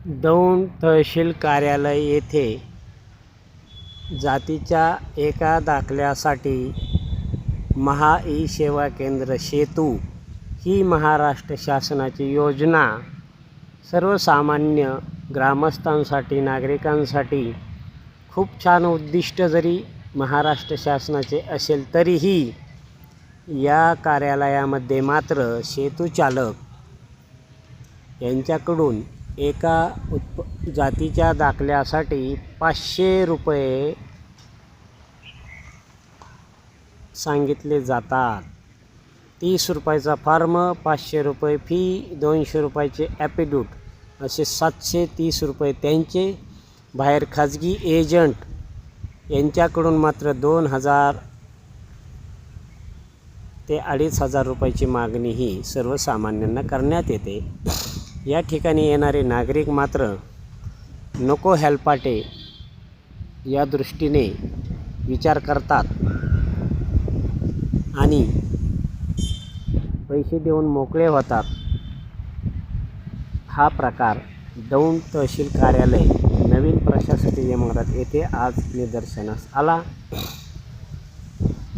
दौंड तहसील कार्यालय येथे जातीच्या एका दाखल्यासाठी महा ई सेवा केंद्र सेतू ही महाराष्ट्र शासनाची योजना सर्वसामान्य ग्रामस्थांसाठी, नागरिकांसाठी खूप छान उद्दिष्ट जरी महाराष्ट्र शासनाचे असेल तरीही या कार्यालयामध्ये मात्र सेतू चालक यांच्याकडून एका जातीच्या दाखल्यासाठी 500 रुपये सांगितले जातात. 30 रुपयाचा फॉर्म, 500 रुपये फी, 200 रुपयाचे ॲफिडेविट असे 730 रुपये त्यांचे. बाहेर खाजगी एजंट यांच्याकडून मात्र 2000 ते 2500 रुपयाची मागणी ही सर्वसामान्यांना करण्यात येते. या ठिकाणी येणारे नागरिक मात्र नको हेलपाटे या दृष्टीने विचार करतात आणि पैसे देऊन मोकळे होतात. हा प्रकार दौंड तहसील कार्यालय नवीन प्रशासकीय इमारत येथे आज निदर्शनास आला.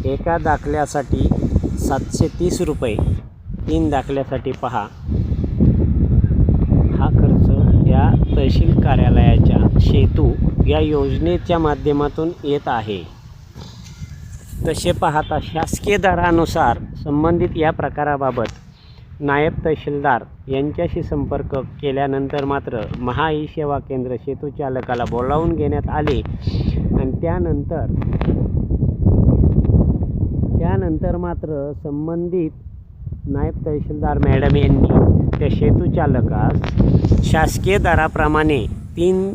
एका दाखल्यासाठी 730 रुपये, 3 दाखल्यासाठी पहा. हा खर्च या तहसील कार्यालयाच्या सेतू या योजनेच्या माध्यमातून येत आहे. तसे पाहता शासकीय दरानुसार संबंधित या प्रकाराबाबत नायब तहसीलदार यांच्याशी संपर्क केल्यानंतर मात्र महा ई सेवा केंद्र सेतू चालकाला बोलावून घेण्यात आले आणि त्यानंतर मात्र संबंधित नायब तहसीलदार मॅडम यांनी त्या सेतू चालकास शासकीय दराप्रमाणे 3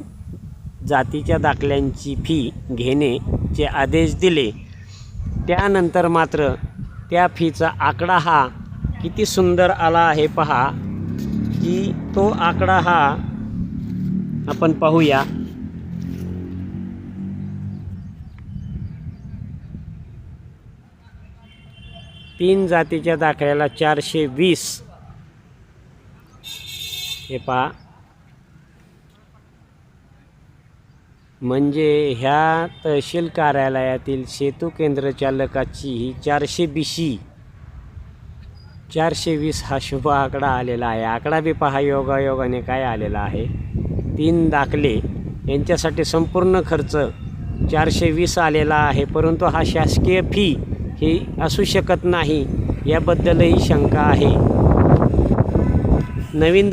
जातीच्या दाखल्यांची फी घेण्याचे आदेश दिले. त्यानंतर मात्र त्या फीचा आकडा हा किती सुंदर आला आहे पहा, की तो आकडा हा आपण पाहूया. तीन जातीच्या दाखल्याला 420. हे पहा, म्हणजे ह्या तहसील कार्यालयातील सेतू केंद्र चालकाची ही 420 हा शुभ आकडा आलेला आहे. आकडा बी पहा योगायोगाने काय आलेला आहे. 3 दाखले यांच्यासाठी संपूर्ण खर्च 420 आलेला आहे. परंतु हा शासकीय फी ही असू शकत नाही, याबद्दलही शंका आहे. नवीन